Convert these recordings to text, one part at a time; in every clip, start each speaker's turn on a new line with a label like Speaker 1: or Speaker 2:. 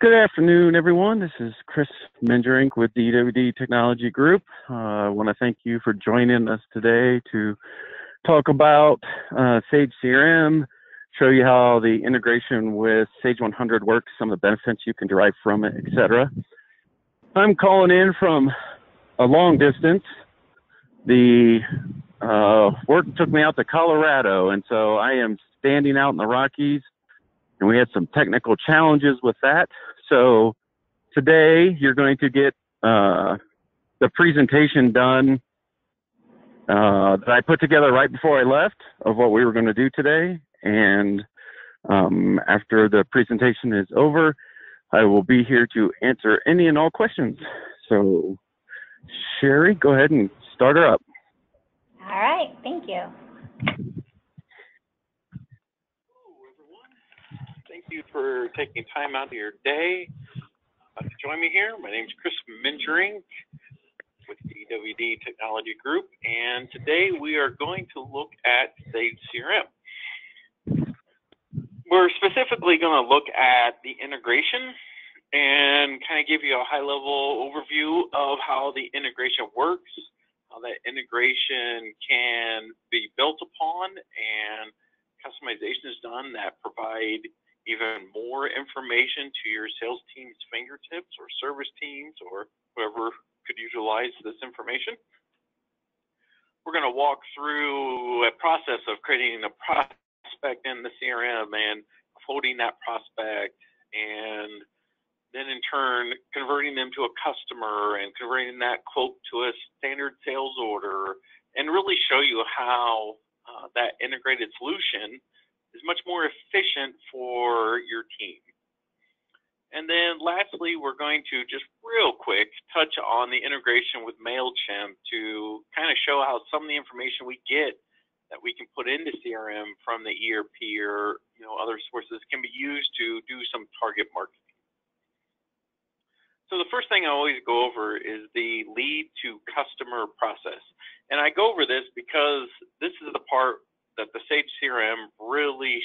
Speaker 1: Good afternoon, everyone. This is Chris Mengerink with the EWD Technology Group. I want to thank you for joining us today to talk about Sage CRM, show you how the integration with Sage 100 works, some of the benefits you can derive from it, etc. I'm calling in from a long distance. The work took me out to Colorado, and so I am standing out in the Rockies, and we had some technical challenges with that. So today you're going to get the presentation done that I put together right before I left of what we were going to do today. And after the presentation is over, I will be here to answer any and all questions. So Sherry, go ahead and start her up.
Speaker 2: All right, thank you.
Speaker 3: Thank you for taking time out of your day to join me here. My name is Chris Mengerink with the EWD Technology Group, and today we are going to look at Sage CRM. We're specifically going to look at the integration and kind of give you a high-level overview of how the integration works, how that integration can be built upon, and customization is done that provide even more information to your sales team's fingertips or service teams or whoever could utilize this information. We're going to walk through a process of creating a prospect in the CRM and quoting that prospect, and then in turn converting them to a customer and converting that quote to a standard sales order, and really show you how that integrated solution is much more efficient for your team. And then lastly, we're going to just real quick touch on the integration with MailChimp to kind of show how some of the information we get that we can put into CRM from the ERP or other sources can be used to do some target marketing. So the first thing I always go over is the lead to customer process. And I go over this because this is the part that the Sage CRM really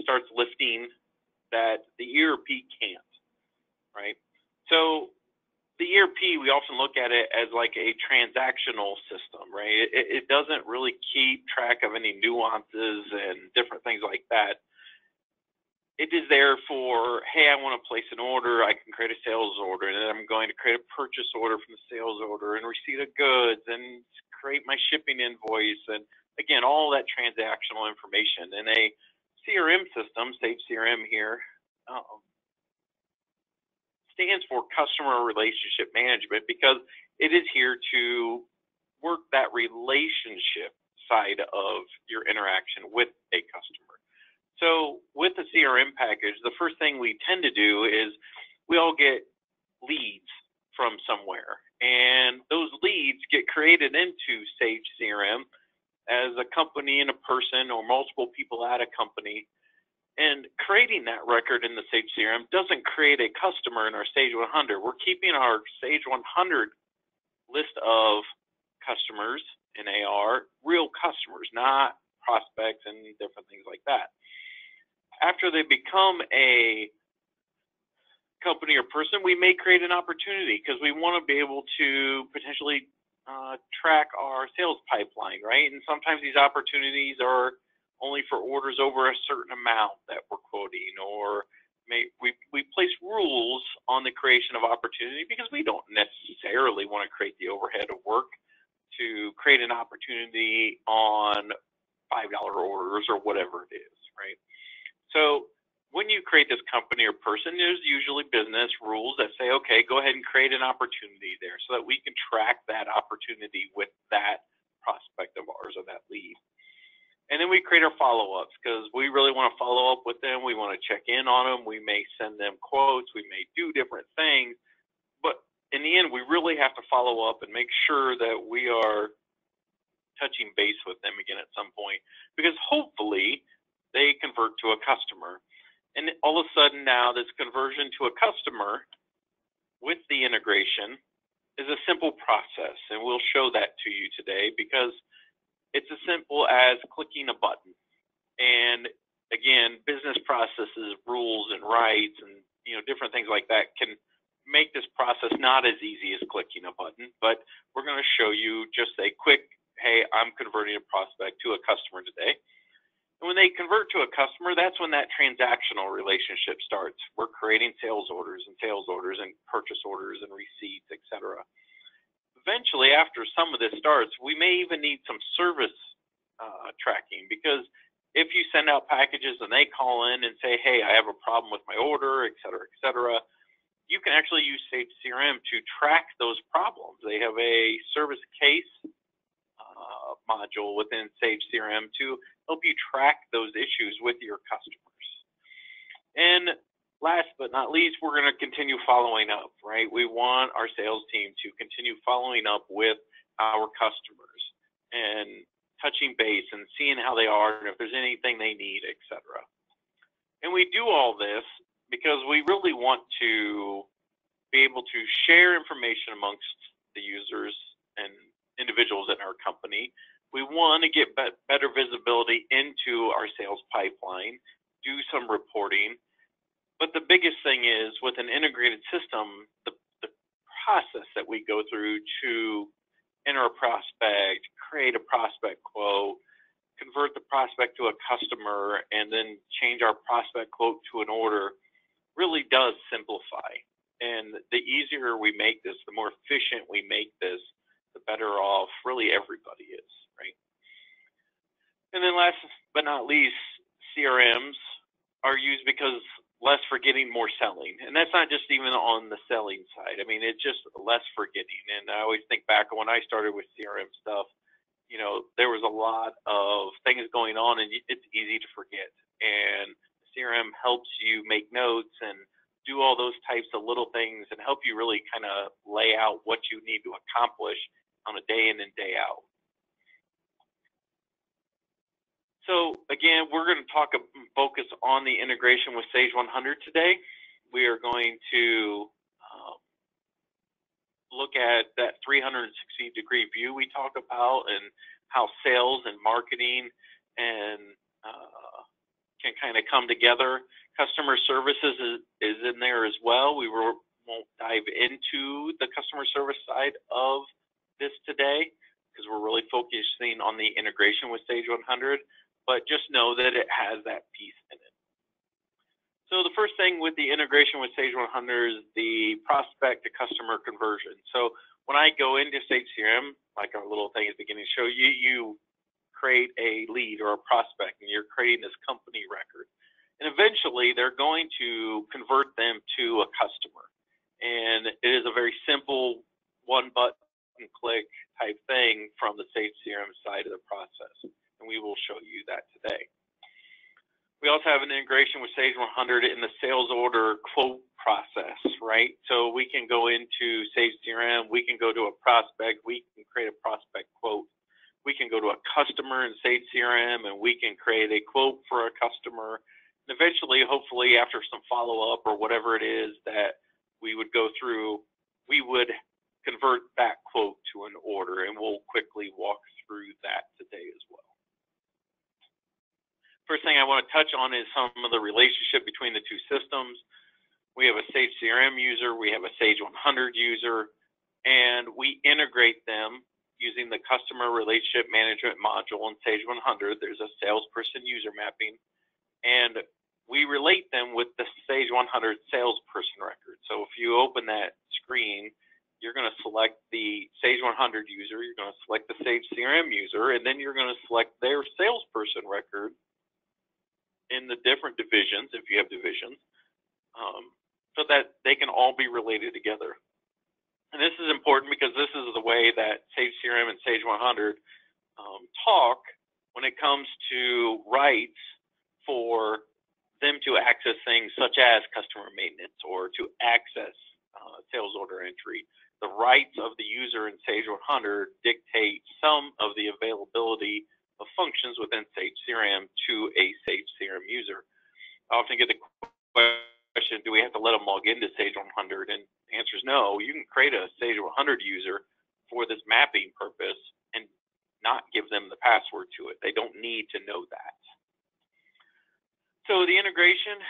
Speaker 3: starts lifting that the ERP can't, right? So the ERP, we often look at it as like a transactional system, right? It doesn't really keep track of any nuances and different things like that. It is there for, hey, I want to place an order, I can create a sales order, and then I'm going to create a purchase order from the sales order and receipt of goods and create my shipping invoice, and again, all that transactional information. And a CRM system, Sage CRM here, stands for customer relationship management because it is here to work that relationship side of your interaction with a customer. So with the CRM package, the first thing we tend to do is we all get leads from somewhere, and those leads get created into Sage CRM as a company and a person or multiple people at a company. And creating that record in the Sage CRM doesn't create a customer in our Sage 100. We're keeping our Sage 100 list of customers in AR, real customers, not prospects and different things like that. After they become a company or person, we may create an opportunity because we want to be able to potentially track our sales pipeline, right? And sometimes these opportunities are only for orders over a certain amount that we're quoting, or we place rules on the creation of opportunity because we don't necessarily want to create the overhead of work to create an opportunity on $5 orders or whatever it is, right? So when you create this company or person, there's usually business rules that say, okay, go ahead and create an opportunity there so that we can track that opportunity with that prospect of ours or that lead. And then we create our follow-ups because we really want to follow up with them. We want to check in on them. We may send them quotes. We may do different things. But in the end, we really have to follow up and make sure that we are touching base with them again at some point, because hopefully they convert to a customer. And all of a sudden now this conversion to a customer with the integration is a simple process. And we'll show that to you today because it's as simple as clicking a button. And again, business processes, rules, and rights, and different things like that can make this process not as easy as clicking a button. But we're going to show you just a quick, hey, I'm converting a prospect to a customer today. And when they convert to a customer, that's when that transactional relationship starts. We're creating sales orders and purchase orders and receipts, etc. Eventually, after some of this starts, we may even need some service tracking, because if you send out packages and they call in and say, hey, I have a problem with my order, etc., you can actually use Sage CRM to track those problems. They have a service case module within Sage CRM to help you track those issues with your customers. And last but not least, we're going to continue following up, right? We want our sales team to continue following up with our customers and touching base and seeing how they are and if there's anything they need, etc. And we do all this because we really want to be able to share information amongst the users and individuals in our company. We want to get better visibility into our sales pipeline, do some reporting. But the biggest thing is, with an integrated system, the process that we go through to enter a prospect, create a prospect quote, convert the prospect to a customer, and then change our prospect quote to an order really does simplify. And the easier we make this, the more efficient we make this, the better off really everybody is, right? And then last but not least, CRMs are used because less forgetting, more selling. And that's not just even on the selling side. I mean, it's just less forgetting. And I always think back when I started with CRM stuff, there was a lot of things going on and it's easy to forget. And CRM helps you make notes and do all those types of little things and help you really kind of lay out what you need to accomplish on a day in and day out. So again, we're going to focus on the integration with Sage 100 today. We are going to look at that 360-degree view we talk about and how sales and marketing and can kind of come together. Customer services is in there as well. We won't dive into the customer service side of this today because we're really focusing on the integration with Sage 100, but just know that it has that piece in it. So the first thing with the integration with Sage 100 is the prospect to customer conversion. So when I go into Sage CRM, like our little thing at the beginning show, you create a lead or a prospect and you're creating this company record. And eventually they're going to convert them to a customer. And it is a very simple one button click type thing from the Sage CRM side of the process. And we will show you that today. We also have an integration with Sage 100 in the sales order quote process, right? So we can go into Sage CRM, we can go to a prospect, we can create a prospect quote. We can go to a customer in Sage CRM and we can create a quote for a customer. And eventually, hopefully, after some follow-up or whatever it is that we would go through, we would convert that quote to an order, and we'll quickly walk through that today as well. First thing I want to touch on is some of the relationship between the two systems. We have a Sage CRM user, we have a Sage 100 user, and we integrate them using the customer relationship management module in Sage 100. There's a salesperson user mapping, and we relate them with the Sage 100 salesperson record. So if you open that screen, you're going to select the Sage 100 user, you're going to select the Sage CRM user, and then you're going to select their salesperson record in the different divisions, if you have divisions, so that they can all be related together. And this is important because this is the way that Sage CRM and Sage 100 talk when it comes to rights for them to access things such as customer maintenance or to access sales order entry. The rights of the user in Sage 100 dictate some of the availability of functions within Sage CRM to a Sage CRM user. I often get the question, do we have to let them log into Sage 100? And the answer is no. You can create a Sage 100 user for this mapping purpose and not give them the password to it. They don't need to know that. So the integration,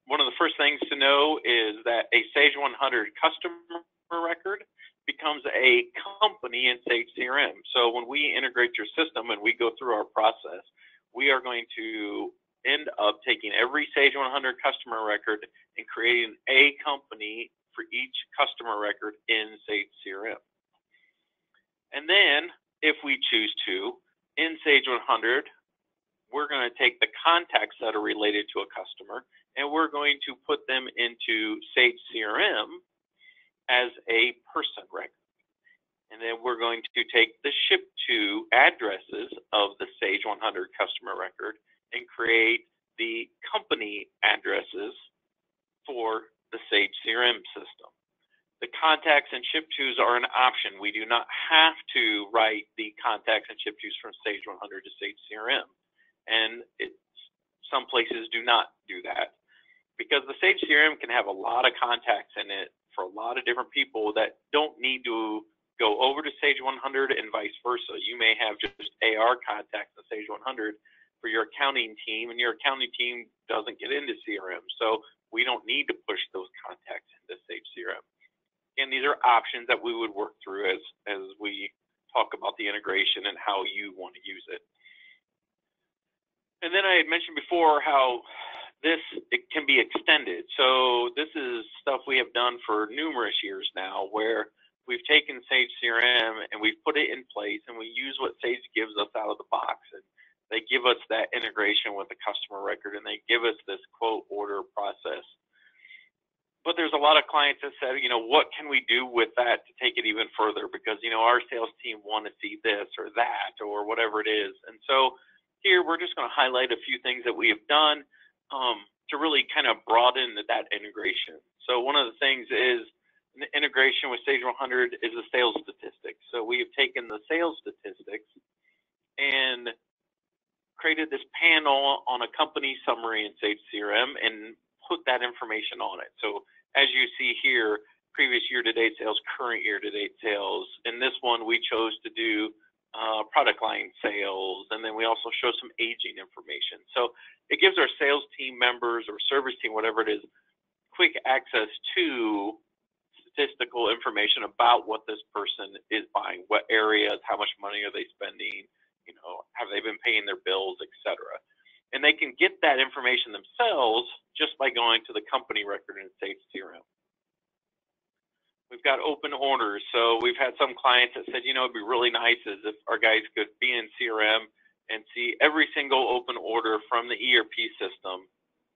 Speaker 3: one of the first things to know is that a Sage 100 customer record becomes a company in Sage CRM. So when we integrate your system and we go through our process, we are going to end up taking every Sage 100 customer record and creating a company for each customer record in Sage CRM. And then if we choose to, in Sage 100, we're going to take the contacts that are related to a customer and we're going to put them into Sage CRM as a person record. And then we're going to take the ship to addresses of the Sage 100 customer record and create the company addresses for the Sage CRM system. The contacts and ship tos are an option. We do not have to write the contacts and ship tos from Sage 100 to Sage CRM. And some places do not do that because the Sage CRM can have a lot of contacts in it for a lot of different people that don't need to go over to Sage 100 and vice versa. You may have just AR contacts in Sage 100 for your accounting team, and your accounting team doesn't get into CRM. So we don't need to push those contacts into Sage CRM. And these are options that we would work through as we talk about the integration and how you want to use it. And then I had mentioned before how it can be extended. So this is stuff we have done for numerous years now where we've taken Sage CRM and we've put it in place and we use what Sage gives us out of the box. And they give us that integration with the customer record and they give us this quote order process. But there's a lot of clients that said, what can we do with that to take it even further? Because, our sales team want to see this or that or whatever it is. And so here we're just going to highlight a few things that we have done to really kind of broaden that integration. So one of the things is the integration with Sage 100 is the sales statistics. So we have taken the sales statistics and created this panel on a company summary in Sage CRM and put that information on it. So as you see here, previous year-to-date sales, current year-to-date sales. In this one, we chose to do product line sales, and then we also show some aging information. So it gives our sales team members or service team, whatever it is, quick access to statistical information about what this person is buying, what areas, how much money are they spending, have they been paying their bills, etc. And they can get that information themselves just by going to the company record in Sage CRM. We've got open orders. So we've had some clients that said, it'd be really nice as if our guys could be in CRM and see every single open order from the ERP system,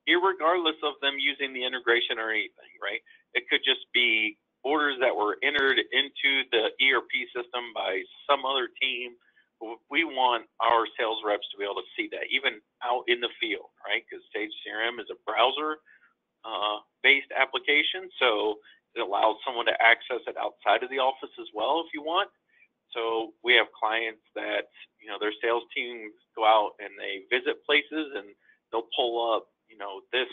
Speaker 3: irregardless of them using the integration or anything, right? It could just be orders that were entered into the ERP system by some other team. We want our sales reps to be able to see that, even out in the field, right? Because Sage CRM is a browser-based application, so it allows someone to access it outside of the office as well if you want. So we have clients that, their sales teams go out and they visit places and they'll pull up, this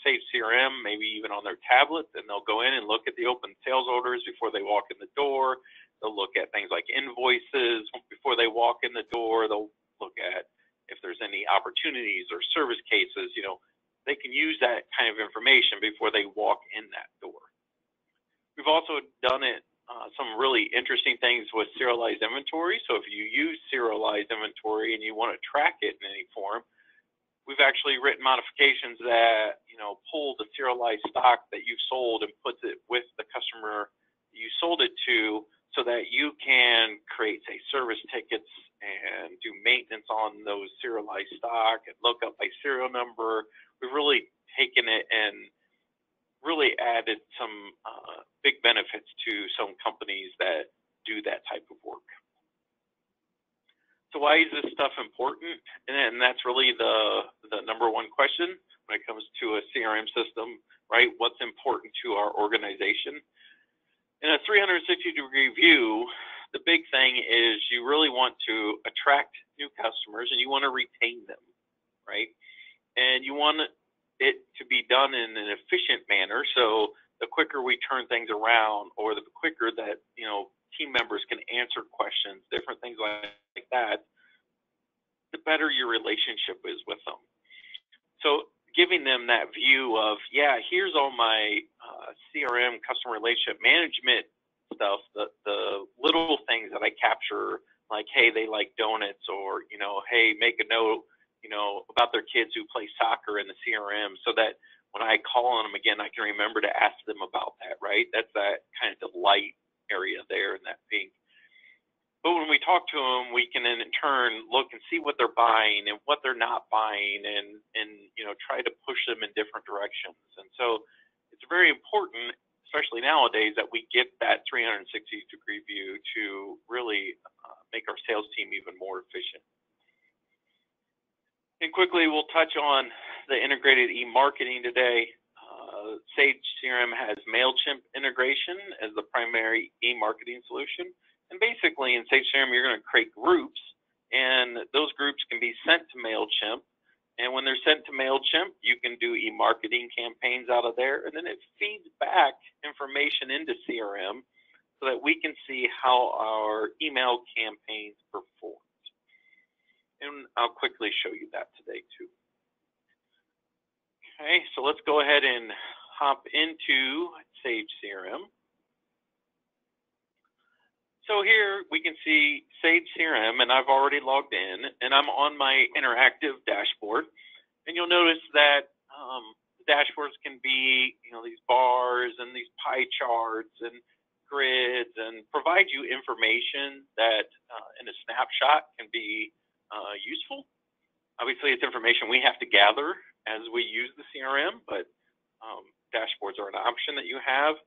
Speaker 3: Sage CRM, maybe even on their tablets, and they'll go in and look at the open sales orders before they walk in the door. They'll look at things like invoices before they walk in the door. They'll look at if there's any opportunities or service cases, they can use that kind of information before they walk in that door. We've also done some really interesting things with serialized inventory. So if you use serialized inventory and you want to track it in any form, we've actually written modifications that, pull the serialized stock that you've sold and puts it with the customer you sold it to so that you can create, say, service tickets and do maintenance on those serialized stock and look up by serial number. We've really taken it and really added some big benefits to some companies that do that type of work. So why is this stuff important? And that's really the number one question when it comes to a CRM system, right? What's important to our organization? In a 360-degree view, the big thing is you really want to attract new customers and you want to retain them, right? And you want it to be done in an efficient manner. So the quicker we turn things around, or the quicker that team members can answer questions, different things like that, the better your relationship is with them. giving them that view of, yeah, here's all my CRM, customer relationship management stuff, the little things that I capture, like, hey, they like donuts, or, hey, make a note, about their kids who play soccer in the CRM, so that when I call on them again, I can remember to ask them about that, right? That's that kind of delight area there in that pink. But when we talk to them, we can then in turn look and see what they're buying and what they're not buying, and try to push them in different directions. And so it's very important, especially nowadays, that we get that 360-degree view to really make our sales team even more efficient. And quickly, we'll touch on the integrated e-marketing today. Sage CRM has MailChimp integration as the primary e-marketing solution. And basically, in Sage CRM, you're going to create groups, and those groups can be sent to MailChimp. And when they're sent to MailChimp, you can do e-marketing campaigns out of there, and then it feeds back information into CRM so that we can see how our email campaigns perform. And I'll quickly show you that today too. Okay, so let's go ahead and hop into Sage CRM. So here we can see Sage CRM, and I've already logged in, and I'm on my interactive dashboard. And you'll notice that dashboards can be, these bars and these pie charts and grids, and provide you information that in a snapshot can be useful. Obviously, it's information we have to gather as we use the CRM, but dashboards are an option that you have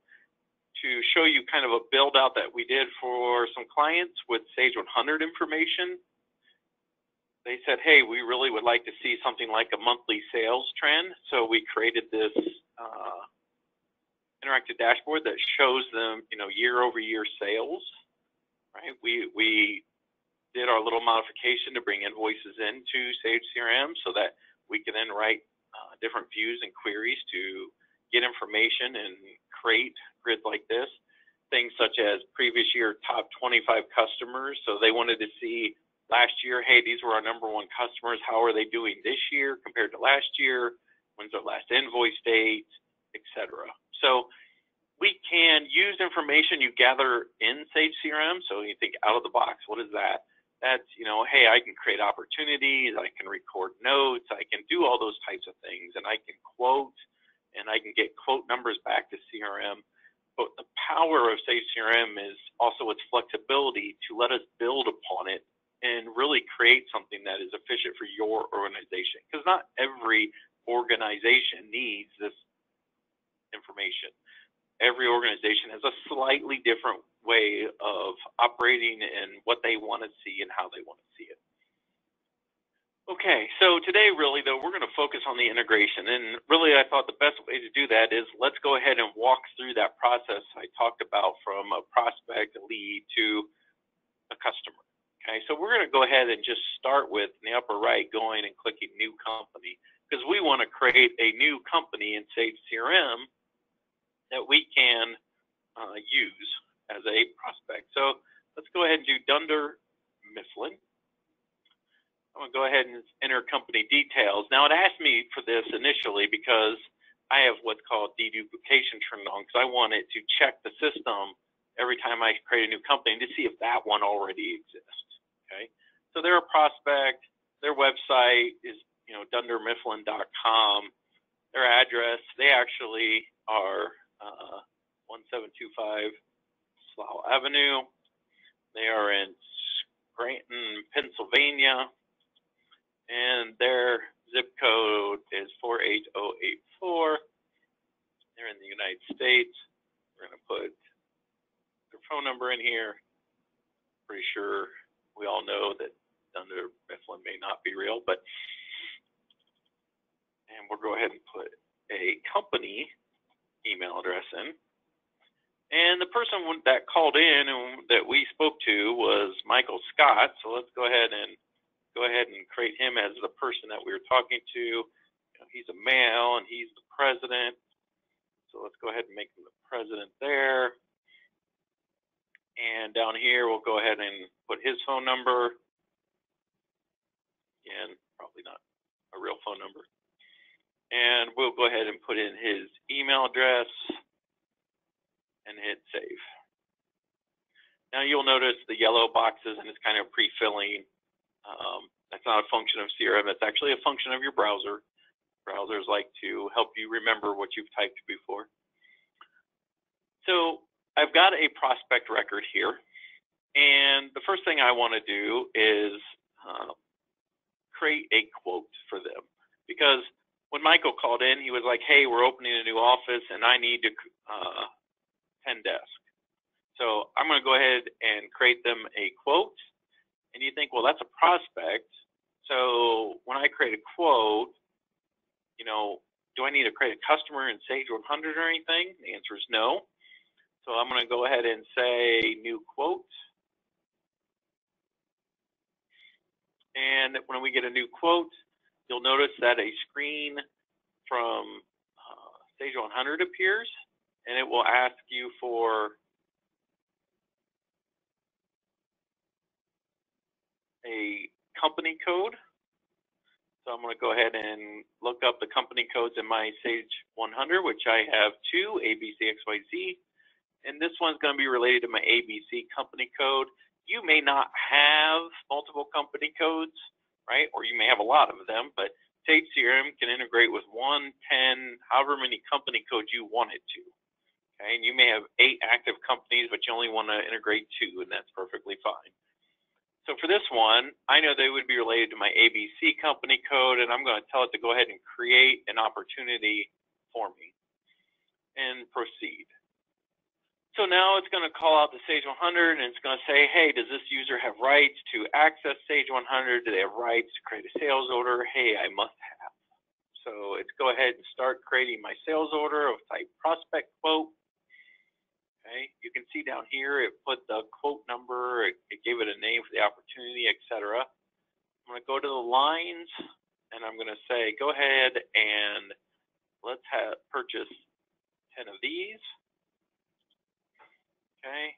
Speaker 3: to show you kind of a build out that we did for some clients with Sage 100 information. They said, hey, we really would like to see something like a monthly sales trend. So we created this interactive dashboard that shows them, year over year sales, right? We did our little modification to bring invoices into Sage CRM so that we can then write different views and queries to get information and create grids like this. Things such as previous year top 25 customers. So they wanted to see last year, hey, these were our #1 customers. How are they doing this year compared to last year? When's their last invoice date, etc. So we can use information you gather in Sage CRM. So you think out of the box, what is that? That's, hey, I can create opportunities, I can record notes, I can do all those types of things, and I can quote, and I can get quote numbers back to CRM. But the power of Sage CRM is also its flexibility to let us build upon it and really create something that is efficient for your organization. Because not every organization needs this information. Every organization has a slightly different way of operating and what they want to see and how they want to see it. Okay, so today really though, we're going to focus on the integration, and really I thought the best way to do that is let's go ahead and walk through that process I talked about from a prospect, a lead, to a customer. Okay, so we're going to go ahead and just start with in the upper right, going and clicking new company, because we want to create a new company in Sage CRM that we can use as a prospect. So let's go ahead and do Dunder Mifflin. I'm going to go ahead and enter company details. Now it asked me for this initially because I have what's called deduplication turned on, because I want it to check the system every time I create a new company to see if that one already exists. Okay, so they're a prospect. Their website is dundermifflin.com. Their address, they actually are 1725 Slough Avenue. They are in Scranton, Pennsylvania, and their zip code is 48084. They're in the United States. We're going to put their phone number in here. Pretty sure we all know that Dunder Mifflin may not be real, and we'll go ahead and put a company email address in. And the person that called in and that we spoke to was Michael Scott. So let's go ahead and create him as the person that we were talking to. He's a male and he's the president. So let's go ahead and make him the president there. And down here, we'll go ahead and put his phone number. Again, probably not a real phone number. And we'll go ahead and put in his email address and hit save. Now you'll notice the yellow boxes and it's kind of pre-filling. That's not a function of CRM, that's actually a function of your browser. Browsers like to help you remember what you've typed before. So I've got a prospect record here, and the first thing I want to do is create a quote for them. Because when Michael called in, he was like, hey, we're opening a new office and I need to 10 desks. So I'm going to go ahead and create them a quote. And you think, well, that's a prospect. So when I create a quote, you know, do I need to create a customer in Sage 100 or anything? The answer is no. So I'm going to go ahead and say new quote. And when we get a new quote, you'll notice that a screen from Sage 100 appears, and it will ask you for a company code. So I'm going to go ahead and look up the company codes in my Sage 100, which I have two, ABCXYZ. And this one's going to be related to my ABC company code. You may not have multiple company codes, right? Or you may have a lot of them, but Sage CRM can integrate with 1, 10, however many company codes you want it to. Okay? And you may have 8 active companies, but you only want to integrate 2, and that's perfectly fine. So for this one, I know they would be related to my ABC company code, and I'm going to tell it to go ahead and create an opportunity for me and proceed. So now it's going to call out the Sage 100, and it's going to say, hey, does this user have rights to access Sage 100? Do they have rights to create a sales order? Hey, I must have. So it's go ahead and start creating my sales order of type prospect quote. Okay, you can see down here it put the quote number, it gave it a name for the opportunity, etc. I'm going to go to the lines and I'm going to say go ahead and let's purchase 10 of these. Okay,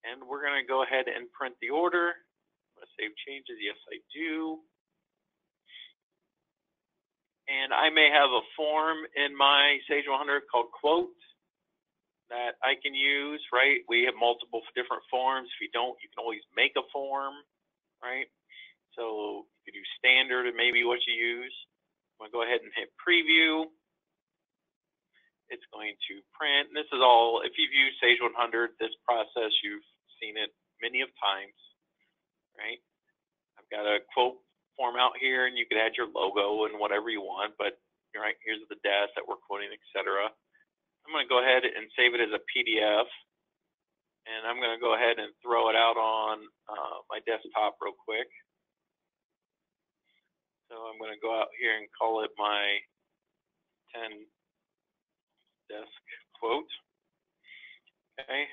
Speaker 3: and we're going to go ahead and print the order. I'm going to save changes. Yes, I do. And I may have a form in my Sage 100 called quote that I can use, right? We have multiple different forms. If you don't, you can always make a form, right? So you can do standard and maybe what you use. I'm going to go ahead and hit preview. It's going to print. And this is all, if you've used Sage 100, this process, you've seen it many of times, right? I've got a quote form out here, and you could add your logo and whatever you want, but right, here's the desk that we're quoting, etc. I'm going to go ahead and save it as a PDF, and I'm going to go ahead and throw it out on my desktop real quick. So I'm going to go out here and call it my 10 desk quote. Okay.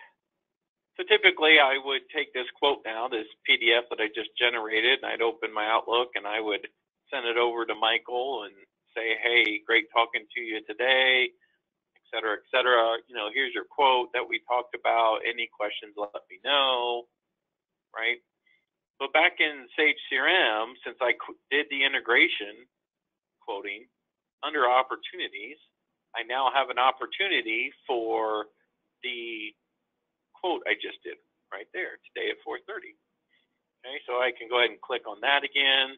Speaker 3: So typically I would take this quote now, this PDF that I just generated, and I'd open my Outlook and I would send it over to Michael and say, hey, great talking to you today, et cetera, you know, here's your quote that we talked about. Any questions, let me know, right? But back in Sage CRM, since I did the integration quoting under opportunities, I now have an opportunity for the quote I just did right there today at 4:30. Okay, so I can go ahead and click on that again,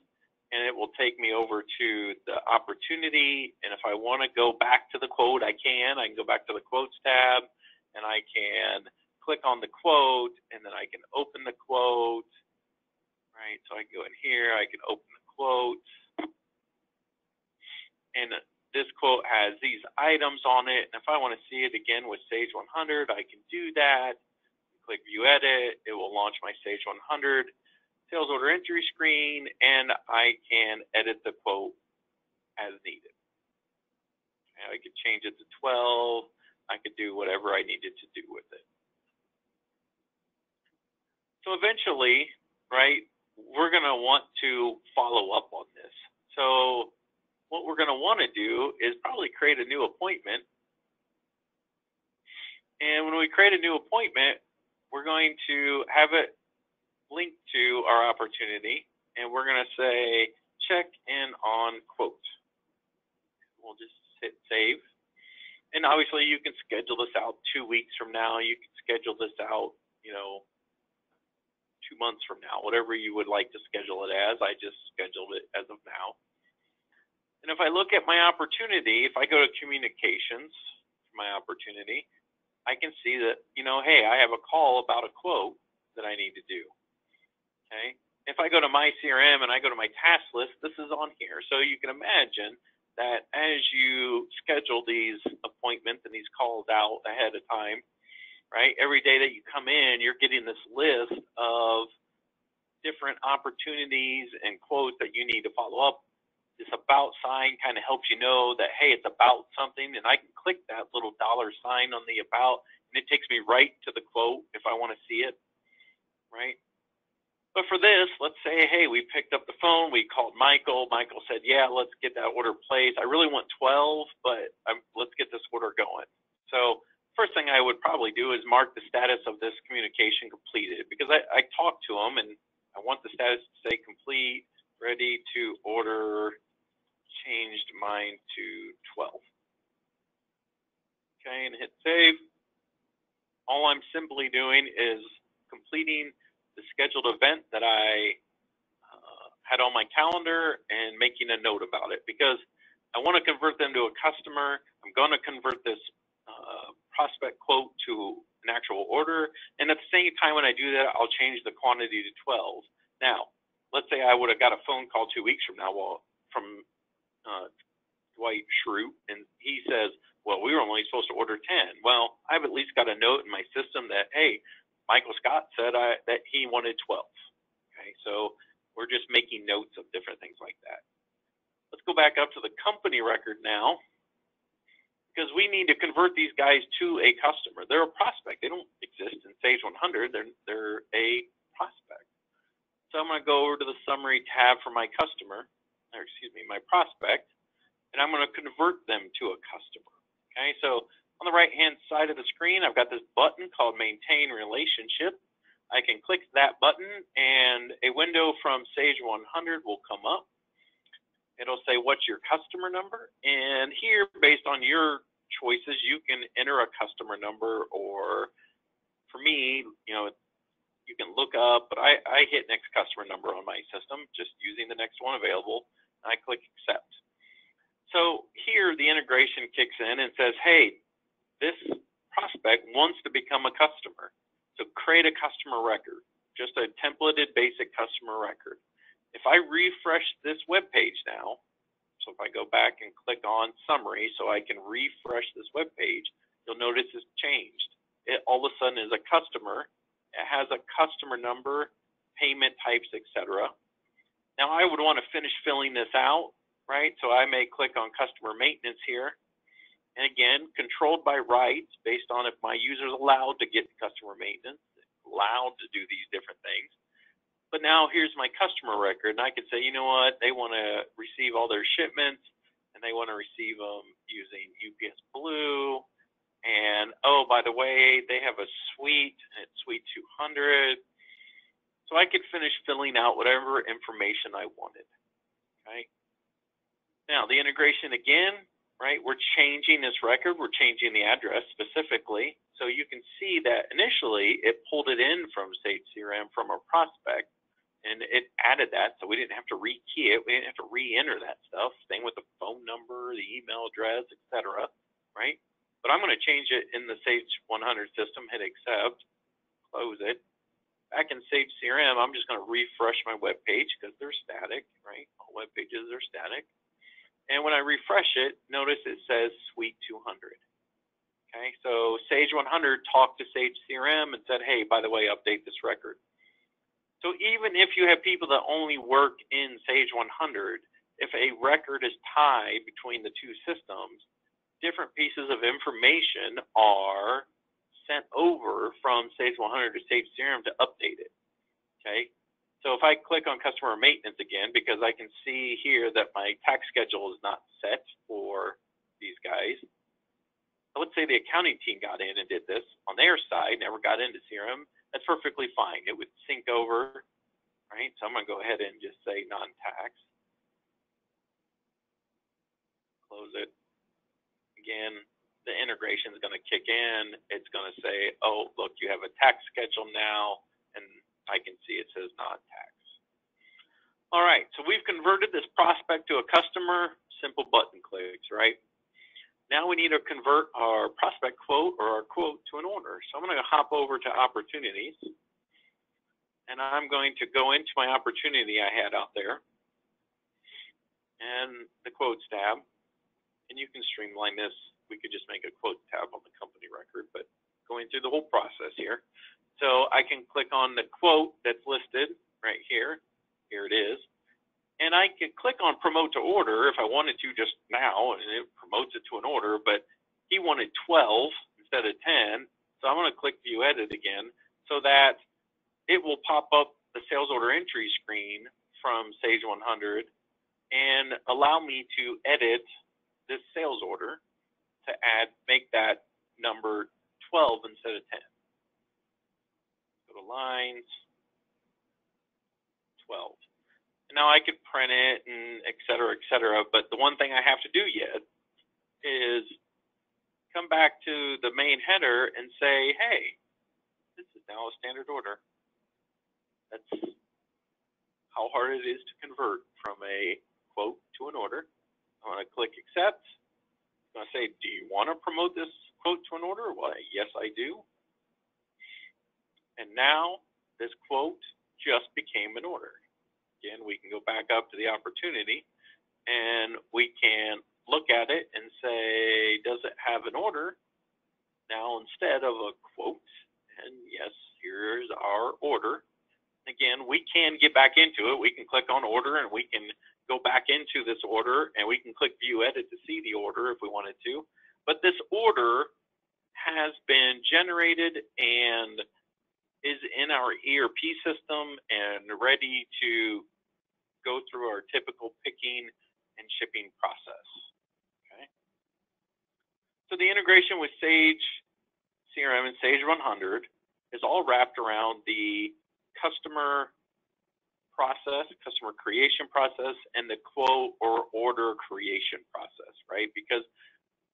Speaker 3: and it will take me over to the opportunity. And if I want to go back to the quote, I can go back to the quotes tab, and I can click on the quote, and then I can open the quote, right? So I can go in here, I can open the quote, and this quote has these items on it. And if I want to see it again with Sage 100, I can do that. Click View Edit, it will launch my Sage 100 sales order entry screen, and I can edit the quote as needed. And I could change it to 12. I could do whatever I needed to do with it. So eventually, right, we're going to want to follow up on this. So what we're going to want to do is probably create a new appointment. And when we create a new appointment, we're going to have it linked to our opportunity, and we're going to say check in on quote. We'll we'll just hit save. And obviously you can schedule this out 2 weeks from now. You can schedule this out, 2 months from now, whatever you would like to schedule it as. I just scheduled it as of now. And if I look at my opportunity, if I go to communications, my opportunity, I can see that, hey, I have a call about a quote that I need to do. Okay. If I go to my CRM and I go to my task list, this is on here. So you can imagine that as you schedule these appointments and these calls out ahead of time, right, every day that you come in, you're getting this list of different opportunities and quotes that you need to follow up. This about sign kind of helps you know that, hey, it's about something, and I can click that little dollar sign on the about, and it takes me right to the quote if I want to see it, right? But for this, let's say, hey, we picked up the phone, we called Michael. Michael said, yeah, let's get that order placed. I really want 12, but let's get this order going. So first thing I would probably do is mark the status of this communication completed, because I talked to him, and I want the status to say complete, ready to order, changed mine to 12. Okay, and hit save. All I'm simply doing is completing the scheduled event that I had on my calendar and making a note about it, because I want to convert them to a customer. I'm going to convert this prospect quote to an actual order, and at the same time when I do that, I'll change the quantity to 12. Now, let's say I would have got a phone call 2 weeks from now from Dwight Schrute, and he says, well, we were only supposed to order 10. Well, I've at least got a note in my system that, hey, Michael Scott said that he wanted 12. Okay, so we're just making notes of different things like that. Let's go back up to the company record now, because we need to convert these guys to a customer. They're a prospect. They don't exist in Sage 100. They're a prospect. So I'm going to go over to the summary tab for my customer, or excuse me, my prospect, and I'm going to convert them to a customer. Okay, so on the right-hand side of the screen, I've got this button called Maintain Relationship. I can click that button, and a window from Sage 100 will come up. It'll say, what's your customer number? And here, based on your choices, you can enter a customer number, or for me, you can look up, but I hit next customer number on my system, just using the next one available, and I click accept. So here the integration kicks in and says, hey, this prospect wants to become a customer. So create a customer record, just a templated basic customer record. If I refresh this web page now, so if I go back and click on summary so I can refresh this web page, you'll notice it's changed. It all of a sudden is a customer. It has a customer number, payment types, etc. Now I would want to finish filling this out, right? So I may click on customer maintenance here. And again, controlled by rights based on if my user is allowed to get customer maintenance, allowed to do these different things. But now here's my customer record, and I can say, you know what, they want to receive all their shipments, and they want to receive them using UPS Blue. And, oh, by the way, they have a suite, and it's Suite 200. So I could finish filling out whatever information I wanted, okay? Now, the integration again, right, we're changing this record. We're changing the address specifically. So you can see that initially it pulled it in from Sage CRM from a prospect, and it added that, so we didn't have to rekey it. We didn't have to re-enter that stuff. Same with the phone number, the email address, etc., right? But I'm going to change it in the Sage 100 system, hit accept, close it. Back in Sage CRM, I'm just going to refresh my web page because they're static, right? All web pages are static. And when I refresh it, notice it says Suite 200. Okay, so Sage 100 talked to Sage CRM and said, hey, by the way, update this record. So even if you have people that only work in Sage 100, if a record is tied between the two systems, different pieces of information are sent over from Sage 100 to Sage CRM to update it. Okay, so if I click on customer maintenance again, because I can see here that my tax schedule is not set for these guys. Let's say the accounting team got in and did this on their side, never got into CRM. That's perfectly fine. It would sync over, right? So I'm going to go ahead and just say non-tax. Close it. again, the integration is going to kick in. It's going to say, oh, look, you have a tax schedule now, and I can see it says non-tax. All right, so we've converted this prospect to a customer, simple button clicks, right? Now we need to convert our prospect quote or our quote to an order. So I'm going to hop over to opportunities, and I'm going to go into my opportunity I had out there and the quotes tab, and you can streamline this. We could just make a quote tab on the company record, but going through the whole process here. So I can click on the quote that's listed right here. Here it is. And I can click on promote to order if I wanted to just now, and it promotes it to an order, but he wanted 12 instead of 10. So I'm going to click view edit again so that it will pop up the sales order entry screen from Sage 100 and allow me to edit this sales order to make that number 12 instead of 10. Go to lines, 12. And now I could print it and et cetera, but the one thing I have to do yet is come back to the main header and say, hey, this is now a standard order. That's how hard it is to convert from a quote to an order. I'm going to click accept. I'm going to say, do you want to promote this quote to an order? Well, yes, I do. And now this quote just became an order. Again, we can go back up to the opportunity and we can look at it and say, does it have an order now instead of a quote? And yes, here's our order. Again, we can get back into it. We can click on order and we can go back into this order and we can click view edit to see the order if we wanted to. But this order has been generated and is in our ERP system and ready to go through our typical picking and shipping process. Okay. So the integration with Sage CRM and Sage 100 is all wrapped around the customer process, customer creation process, and the quote or order creation process, right? Because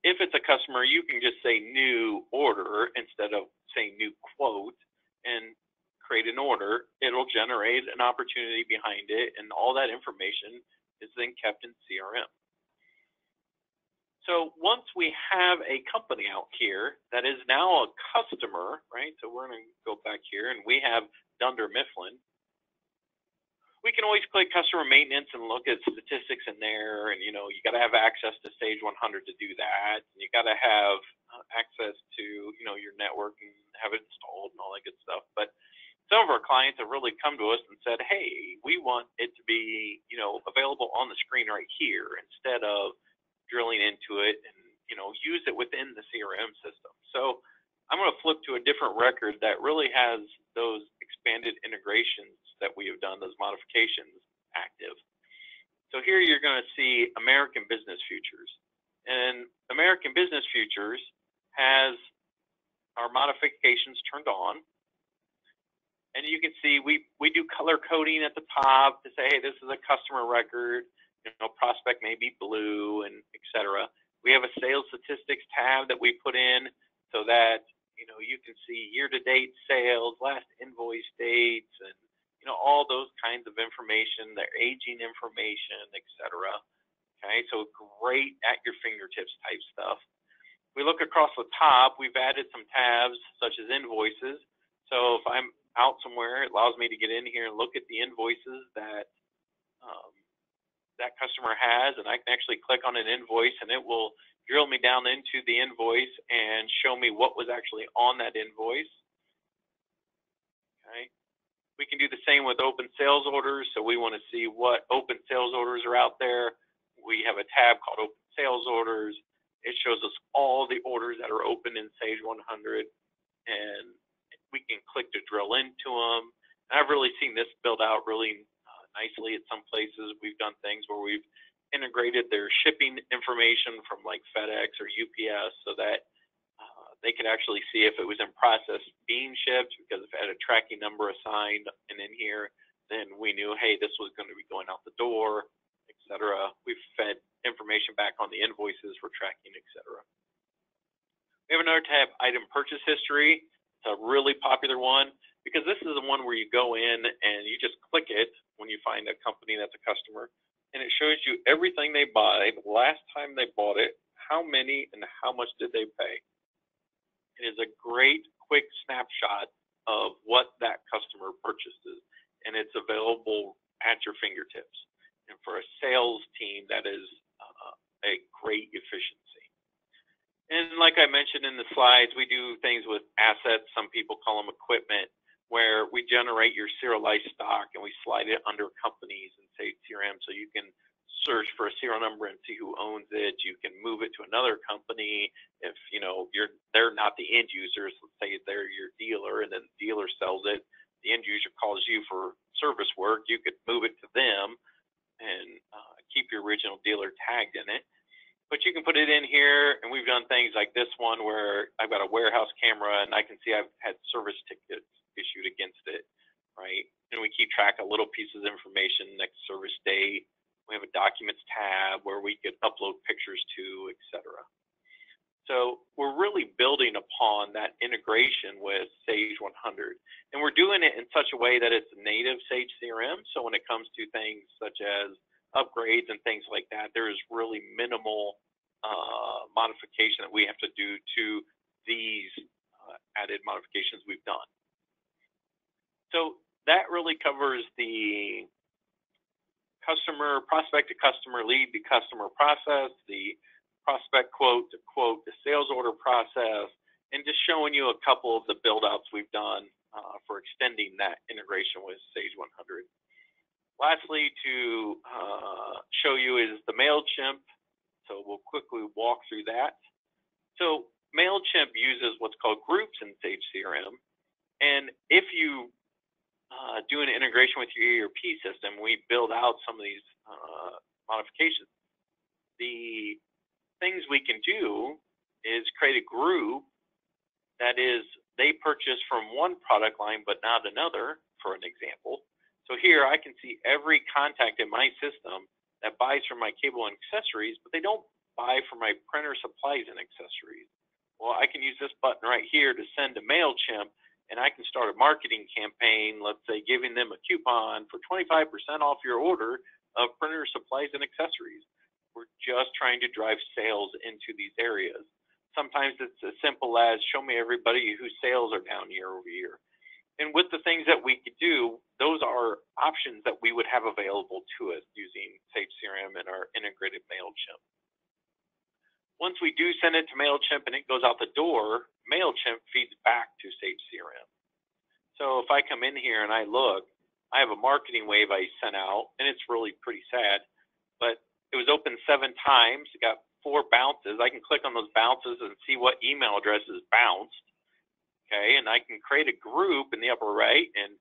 Speaker 3: if it's a customer, you can just say new order instead of saying new quote and create an order. It'll generate an opportunity behind it, and all that information is then kept in CRM. So once we have a company out here that is now a customer, right? So we're going to go back here, and we have Dunder Mifflin. We can always click customer maintenance and look at statistics in there, and you got to have access to Sage 100 to do that. And you got to have access to your network and have it installed and all that good stuff. But some of our clients have really come to us and said, hey, we want it to be available on the screen right here instead of drilling into it and use it within the CRM system. So I'm going to flip to a different record that really has those expanded integrations that we have done, those modifications active. So here you're going to see American Business Futures. And American Business Futures has our modifications turned on. And you can see we do color coding at the top to say, hey, this is a customer record. Prospect may be blue, and et cetera. We have a sales statistics tab that we put in so that you can see year-to-date sales, last invoice dates, and all those kinds of information, their aging information, et cetera. Okay, so great at your fingertips type stuff. We look across the top, we've added some tabs such as invoices. So if I'm out somewhere, it allows me to get in here and look at the invoices that that customer has, and I can actually click on an invoice and it will drill me down into the invoice and show me what was actually on that invoice. Okay. We can do the same with open sales orders. So we want to see what open sales orders are out there. We have a tab called open sales orders. It shows us all the orders that are open in Sage 100, and we can click to drill into them. And I've really seen this build out really nicely at some places. We've done things where we've integrated their shipping information from like FedEx or UPS so that they could actually see if it was in process being shipped, because if it had a tracking number assigned and in here, then we knew, hey, this was going to be going out the door, et cetera. We've fed information back on the invoices for tracking, et cetera. We have another tab, item purchase history. It's a really popular one because this is the one where you go in and you just click it when you find a company that's a customer, and it shows you everything they buy, the last time they bought it, how many, and how much did they pay. It is a great quick snapshot of what that customer purchases, and it's available at your fingertips. And for a sales team, that is a great efficiency. And like I mentioned in the slides, we do things with assets. Some people call them equipment, where we generate your serialized stock and we slide it under companies in Sage CRM, so you can search for a serial number and see who owns it. You can move it to another company if they're not the end users. Let's say they're your dealer, and then the dealer sells it. The end user calls you for service work. You could move it to them and keep your original dealer tagged in it. But you can put it in here, and we've done things like this one where I've got a warehouse camera, and I can see I've had service tickets issued against it, right? And we keep track of little pieces of information, next service date. We have a documents tab where we could upload pictures to, etc. So we're really building upon that integration with Sage 100. And we're doing it in such a way that it's native Sage CRM. So when it comes to things such as upgrades and things like that, there is really minimal modification that we have to do to these added modifications we've done. So that really covers the customer, prospect to customer, lead to customer process, the prospect quote to quote, the sales order process, and just showing you a couple of the build outs we've done for extending that integration with Sage 100. Lastly, to show you is the MailChimp. So we'll quickly walk through that. So MailChimp uses what's called groups in Sage CRM. And if you do an integration with your ERP system, we build out some of these modifications. The things we can do is create a group that is they purchase from one product line but not another, for an example. So here I can see every contact in my system that buys from my cable and accessories, but they don't buy from my printer supplies and accessories. Well, I can use this button right here to send to MailChimp, and I can start a marketing campaign, let's say giving them a coupon for 25% off your order of printer supplies and accessories. We're just trying to drive sales into these areas. Sometimes it's as simple as show me everybody whose sales are down year over year. And with the things that we could do, those are options that we would have available to us using Sage CRM and our integrated MailChimp. Once we do send it to MailChimp and it goes out the door, MailChimp feeds back to Sage CRM. So if I come in here and I look, I have a marketing wave I sent out, and it's really pretty sad, but it was opened 7 times. It got 4 bounces. I can click on those bounces and see what email addresses bounced. Okay, and I can create a group in the upper right and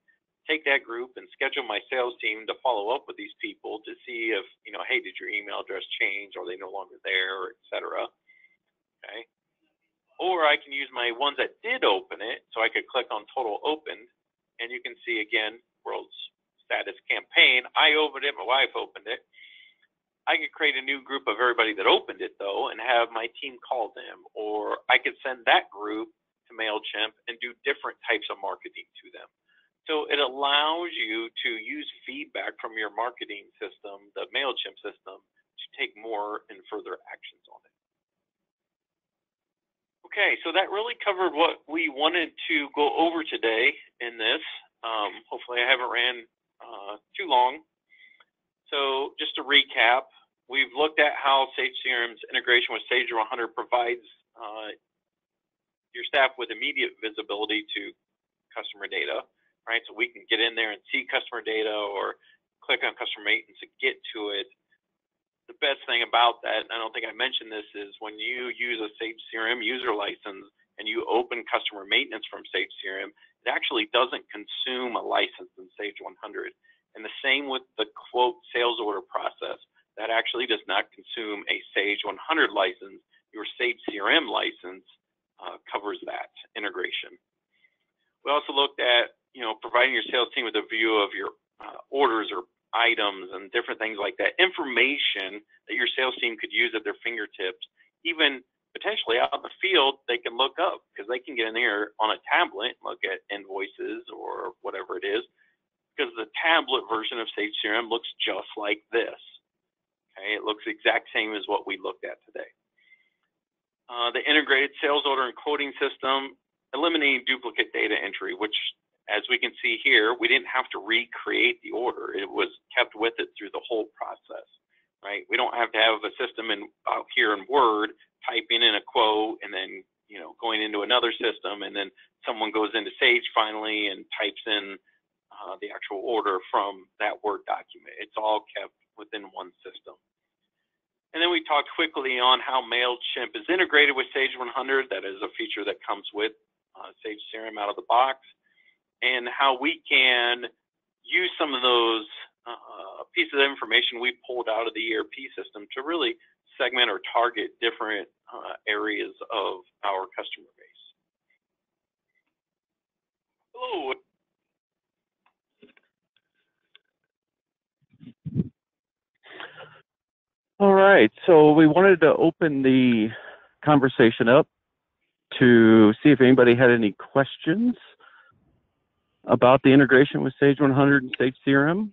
Speaker 3: take that group and schedule my sales team to follow up with these people to see if, hey, did your email address change? Are they no longer there, et cetera? Okay. Or I can use my ones that did open it, so I could click on total opened, and you can see again, world's status campaign. I opened it, my wife opened it. I could create a new group of everybody that opened it though and have my team call them, or I could send that group to MailChimp and do different types of marketing to them. So it allows you to use feedback from your marketing system, the MailChimp system, to take more and further actions on it. Okay, so that really covered what we wanted to go over today in this. Hopefully I haven't ran too long. So just to recap, we've looked at how Sage CRM's integration with Sage 100 provides your staff with immediate visibility to customer data, right? So we can get in there and see customer data or click on customer maintenance to get to it. The best thing about that, and I don't think I mentioned this, is when you use a Sage CRM user license and you open customer maintenance from Sage CRM, it actually doesn't consume a license in Sage 100. And the same with the quote sales order process. That actually does not consume a Sage 100 license. Your Sage CRM license covers that integration. We also looked at, providing your sales team with a view of your orders or items and different things like that, information that your sales team could use at their fingertips, even potentially out in the field they can look up, because they can get in there on a tablet and look at invoices or whatever it is, because the tablet version of Sage CRM looks just like this. Okay, it looks the exact same as what we looked at today. The integrated sales order and quoting system, eliminating duplicate data entry, which, as we can see here, we didn't have to recreate the order. It was kept with it through the whole process, right? We don't have to have a system out here in Word typing in a quote and then, you know, going into another system, and then someone goes into Sage finally and types in the actual order from that Word document. It's all kept within one system. And then we talked quickly on how MailChimp is integrated with Sage 100. That is a feature that comes with Sage CRM out of the box, and how we can use some of those pieces of information we pulled out of the ERP system to really segment or target different areas of our customer base. Hello.
Speaker 1: All right, so we wanted to open the conversation up to see if anybody had any questions about the integration with Sage 100 and Sage CRM.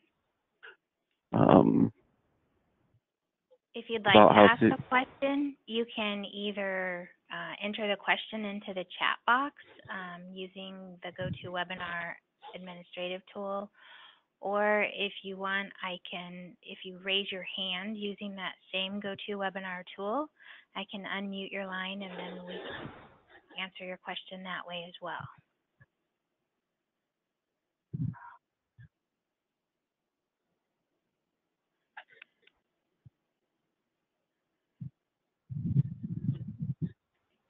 Speaker 2: If you'd like to ask a question, you can either enter the question into the chat box using the GoToWebinar administrative tool, or if you want, if you raise your hand using that same GoToWebinar tool, I can unmute your line and then we can answer your question that way as well.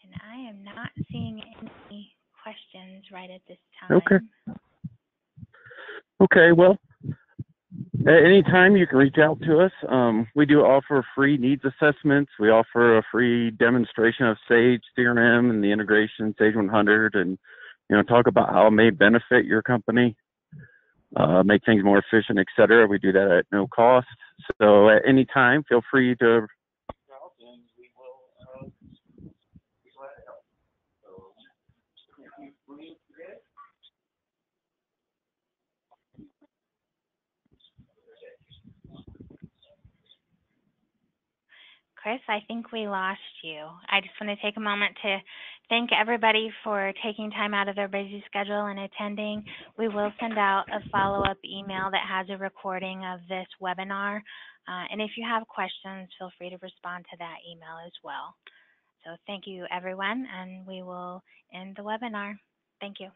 Speaker 2: And I am not seeing any questions right at this time.
Speaker 1: Okay, well, at any time you can reach out to us. We do offer free needs assessments. We offer a free demonstration of Sage CRM and the integration Sage 100, and talk about how it may benefit your company, make things more efficient, etc. We do that at no cost. So at any time, feel free to reach out and we will let it help. So
Speaker 2: Chris, I think we lost you. I just want to take a moment to thank everybody for taking time out of their busy schedule and attending. We will send out a follow-up email that has a recording of this webinar. And if you have questions, feel free to respond to that email as well. So thank you, everyone, and we will end the webinar. Thank you.